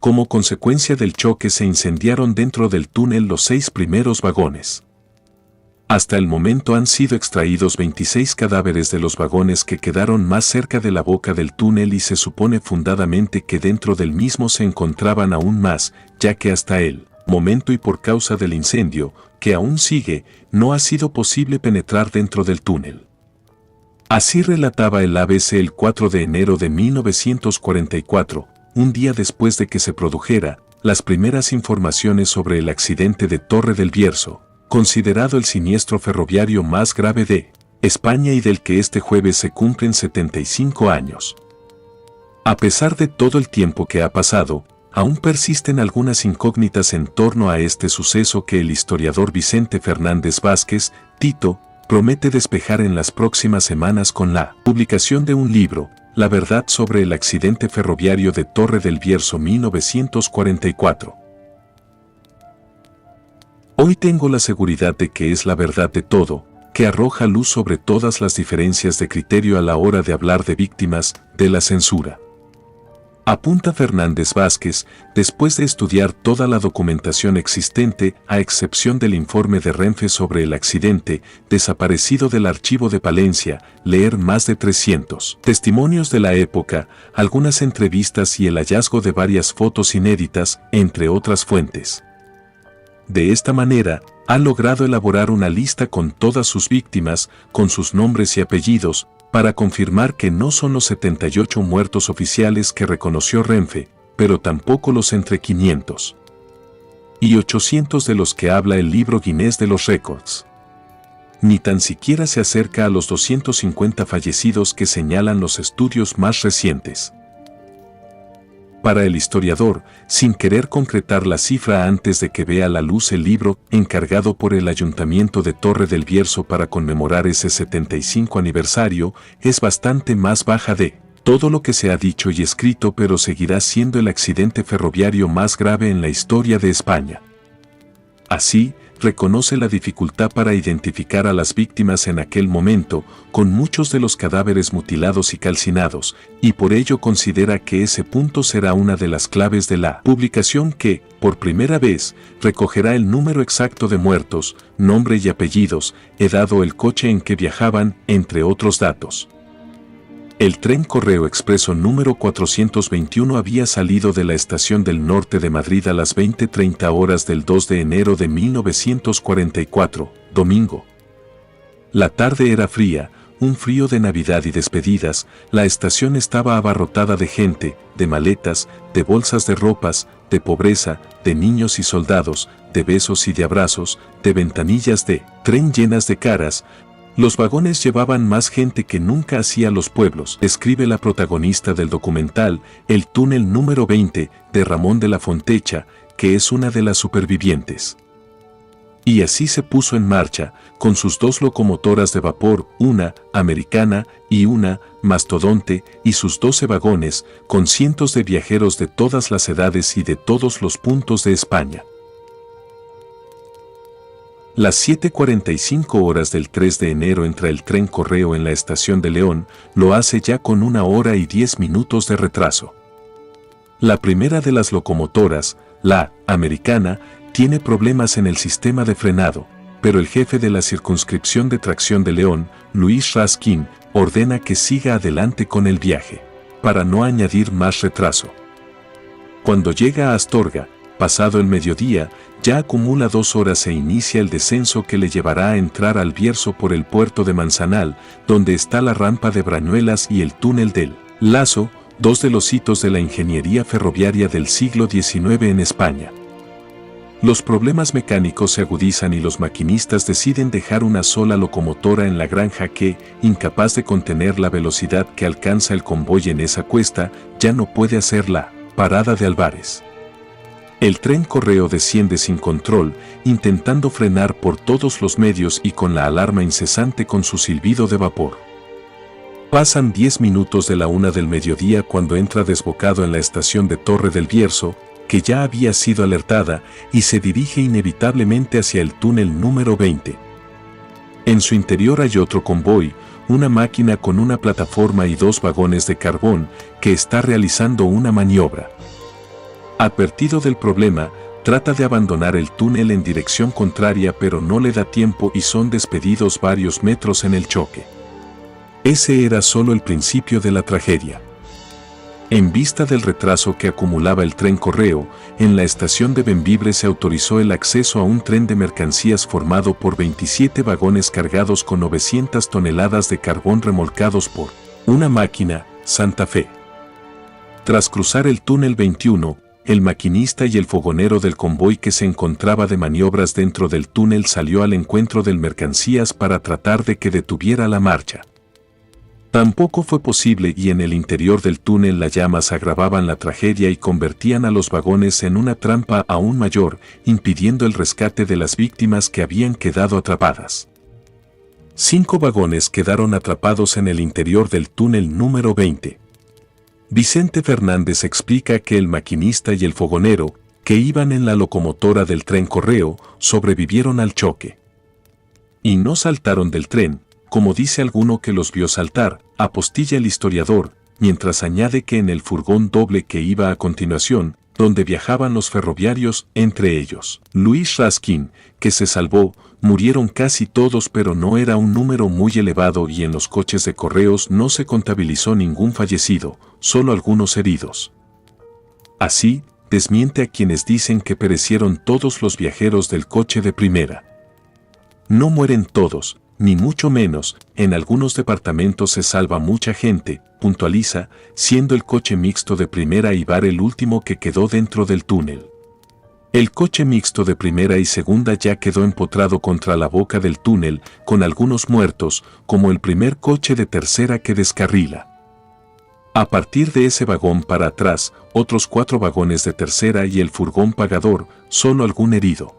Como consecuencia del choque se incendiaron dentro del túnel los 6 primeros vagones. Hasta el momento han sido extraídos 26 cadáveres de los vagones que quedaron más cerca de la boca del túnel y se supone fundadamente que dentro del mismo se encontraban aún más, ya que hasta el momento y por causa del incendio, que aún sigue, no ha sido posible penetrar dentro del túnel. Así relataba el ABC el 4 de enero de 1944, un día después de que se produjera las primeras informaciones sobre el accidente de Torre del Bierzo, considerado el siniestro ferroviario más grave de España y del que este jueves se cumplen 75 años. A pesar de todo el tiempo que ha pasado, aún persisten algunas incógnitas en torno a este suceso que el historiador Vicente Fernández Vázquez, Tito, promete despejar en las próximas semanas con la publicación de un libro, La verdad sobre el accidente ferroviario de Torre del Bierzo 1944. Hoy tengo la seguridad de que es la verdad de todo, que arroja luz sobre todas las diferencias de criterio a la hora de hablar de víctimas de la censura. Apunta Fernández Vázquez, después de estudiar toda la documentación existente, a excepción del informe de Renfe sobre el accidente, desaparecido del archivo de Palencia, leer más de 300 testimonios de la época, algunas entrevistas y el hallazgo de varias fotos inéditas, entre otras fuentes. De esta manera, ha logrado elaborar una lista con todas sus víctimas, con sus nombres y apellidos, para confirmar que no son los 78 muertos oficiales que reconoció Renfe, pero tampoco los entre 500 y 800 de los que habla el libro Guinness de los Récords. Ni tan siquiera se acerca a los 250 fallecidos que señalan los estudios más recientes. Para el historiador, sin querer concretar la cifra antes de que vea la luz el libro encargado por el Ayuntamiento de Torre del Bierzo para conmemorar ese 75 aniversario, es bastante más baja de todo lo que se ha dicho y escrito, pero seguirá siendo el accidente ferroviario más grave en la historia de España. Así, reconoce la dificultad para identificar a las víctimas en aquel momento, con muchos de los cadáveres mutilados y calcinados, y por ello considera que ese punto será una de las claves de la publicación que, por primera vez, recogerá el número exacto de muertos, nombre y apellidos, edad o el coche en que viajaban, entre otros datos. El tren Correo Expreso número 421 había salido de la estación del norte de Madrid a las 20:30 horas del 2 de enero de 1944, domingo. La tarde era fría, un frío de Navidad y despedidas, la estación estaba abarrotada de gente, de maletas, de bolsas de ropas, de pobreza, de niños y soldados, de besos y de abrazos, de ventanillas de tren llenas de caras. Los vagones llevaban más gente que nunca hacia los pueblos, escribe la protagonista del documental, El túnel número 20, de Ramón de la Fontecha, que es una de las supervivientes. Y así se puso en marcha, con sus 2 locomotoras de vapor, una americana y una mastodonte, y sus 12 vagones, con cientos de viajeros de todas las edades y de todos los puntos de España. Las 7:45 horas del 3 de enero entra el tren Correo en la estación de León, lo hace ya con 1 hora y 10 minutos de retraso. La primera de las locomotoras, la americana, tiene problemas en el sistema de frenado, pero el jefe de la circunscripción de tracción de León, Luis Raskin, ordena que siga adelante con el viaje, para no añadir más retraso. Cuando llega a Astorga, pasado el mediodía, ya acumula 2 horas e inicia el descenso que le llevará a entrar al Bierzo por el puerto de Manzanal, donde está la rampa de Brañuelas y el túnel del Lazo, 2 de los hitos de la ingeniería ferroviaria del siglo XIX en España. Los problemas mecánicos se agudizan y los maquinistas deciden dejar una sola locomotora en la granja que, incapaz de contener la velocidad que alcanza el convoy en esa cuesta, ya no puede hacer la parada de Álvarez. El tren Correo desciende sin control, intentando frenar por todos los medios y con la alarma incesante con su silbido de vapor. Pasan 10 minutos de la 1 del mediodía cuando entra desbocado en la estación de Torre del Bierzo, que ya había sido alertada, y se dirige inevitablemente hacia el túnel número 20. En su interior hay otro convoy, una máquina con una plataforma y 2 vagones de carbón, que está realizando una maniobra. Advertido del problema, trata de abandonar el túnel en dirección contraria, pero no le da tiempo y son despedidos varios metros en el choque. Ese era solo el principio de la tragedia. En vista del retraso que acumulaba el tren Correo, en la estación de Bembibre se autorizó el acceso a un tren de mercancías formado por 27 vagones cargados con 900 toneladas de carbón remolcados por una máquina, Santa Fe. Tras cruzar el túnel 21, el maquinista y el fogonero del convoy que se encontraba de maniobras dentro del túnel salió al encuentro del mercancías para tratar de que detuviera la marcha. Tampoco fue posible y en el interior del túnel las llamas agravaban la tragedia y convertían a los vagones en una trampa aún mayor, impidiendo el rescate de las víctimas que habían quedado atrapadas. 5 vagones quedaron atrapados en el interior del túnel número 20. Vicente Fernández explica que el maquinista y el fogonero, que iban en la locomotora del tren Correo, sobrevivieron al choque. Y no saltaron del tren, como dice alguno que los vio saltar, apostilla el historiador, mientras añade que en el furgón doble que iba a continuación, donde viajaban los ferroviarios, entre ellos Luis Raskin, que se salvó, murieron casi todos, pero no era un número muy elevado, y en los coches de correos no se contabilizó ningún fallecido, solo algunos heridos. Así, desmiente a quienes dicen que perecieron todos los viajeros del coche de primera. No mueren todos, ni mucho menos, en algunos departamentos se salva mucha gente, puntualiza, siendo el coche mixto de primera y bar el último que quedó dentro del túnel. El coche mixto de primera y segunda ya quedó empotrado contra la boca del túnel, con algunos muertos, como el primer coche de tercera que descarrila. A partir de ese vagón para atrás, otros 4 vagones de tercera y el furgón pagador, solo algún herido.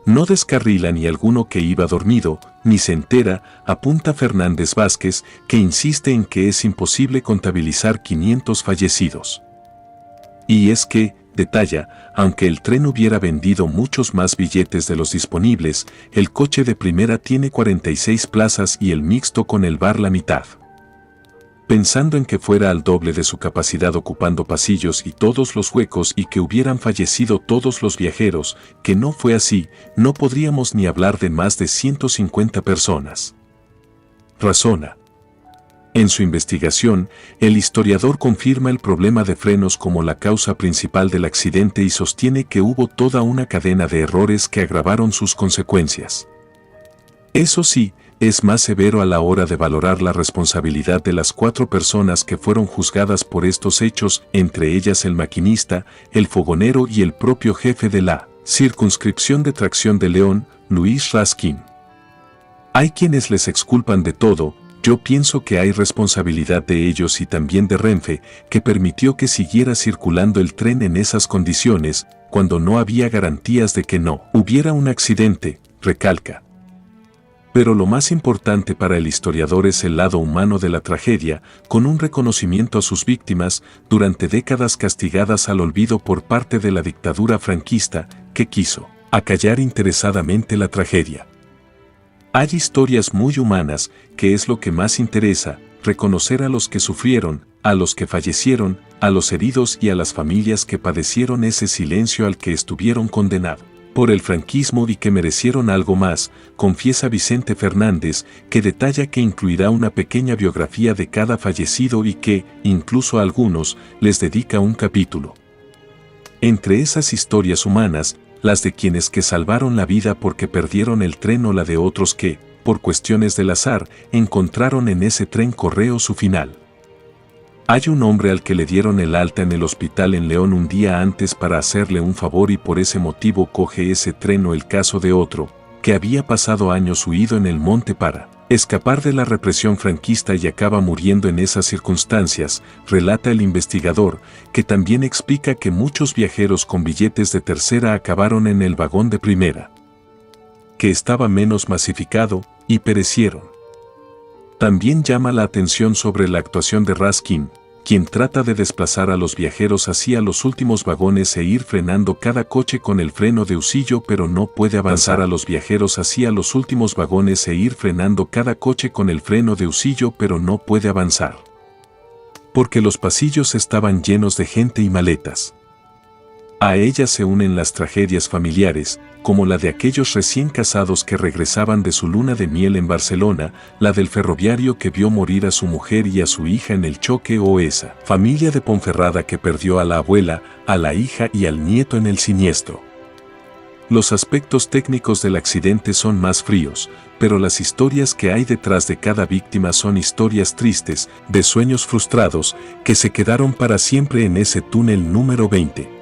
No descarrila ni alguno que iba dormido, ni se entera, apunta Fernández Vázquez, que insiste en que es imposible contabilizar 500 fallecidos. Y es que, detalla, aunque el tren hubiera vendido muchos más billetes de los disponibles, el coche de primera tiene 46 plazas y el mixto con el bar la mitad. Pensando en que fuera al doble de su capacidad ocupando pasillos y todos los huecos y que hubieran fallecido todos los viajeros, que no fue así, no podríamos ni hablar de más de 150 personas. Razona. En su investigación, el historiador confirma el problema de frenos como la causa principal del accidente y sostiene que hubo toda una cadena de errores que agravaron sus consecuencias. Eso sí, es más severo a la hora de valorar la responsabilidad de las 4 personas que fueron juzgadas por estos hechos, entre ellas el maquinista, el fogonero y el propio jefe de la circunscripción de tracción de León, Luis Raskin. Hay quienes les exculpan de todo, yo pienso que hay responsabilidad de ellos y también de Renfe, que permitió que siguiera circulando el tren en esas condiciones, cuando no había garantías de que no hubiera un accidente, recalca. Pero lo más importante para el historiador es el lado humano de la tragedia, con un reconocimiento a sus víctimas, durante décadas castigadas al olvido por parte de la dictadura franquista, que quiso acallar interesadamente la tragedia. Hay historias muy humanas, que es lo que más interesa, reconocer a los que sufrieron, a los que fallecieron, a los heridos y a las familias que padecieron ese silencio al que estuvieron condenados por el franquismo y que merecieron algo más, confiesa Vicente Fernández, que detalla que incluirá una pequeña biografía de cada fallecido y que, incluso a algunos, les dedica un capítulo. Entre esas historias humanas, las de quienes que salvaron la vida porque perdieron el tren o la de otros que, por cuestiones del azar, encontraron en ese tren Correo su final. Hay un hombre al que le dieron el alta en el hospital en León un día antes para hacerle un favor y por ese motivo coge ese tren, o el caso de otro, que había pasado años huido en el monte para escapar de la represión franquista y acaba muriendo en esas circunstancias, relata el investigador, que también explica que muchos viajeros con billetes de tercera acabaron en el vagón de primera, que estaba menos masificado, y perecieron. También llama la atención sobre la actuación de Raskin, quien trata de desplazar a los viajeros hacia los últimos vagones e ir frenando cada coche con el freno de husillo, pero no puede avanzar a los viajeros hacia los últimos vagones e ir frenando cada coche con el freno de husillo, pero no puede avanzar. Porque los pasillos estaban llenos de gente y maletas. A ella se unen las tragedias familiares, como la de aquellos recién casados que regresaban de su luna de miel en Barcelona, la del ferroviario que vio morir a su mujer y a su hija en el choque o esa familia de Ponferrada que perdió a la abuela, a la hija y al nieto en el siniestro. Los aspectos técnicos del accidente son más fríos, pero las historias que hay detrás de cada víctima son historias tristes, de sueños frustrados, que se quedaron para siempre en ese túnel número 20.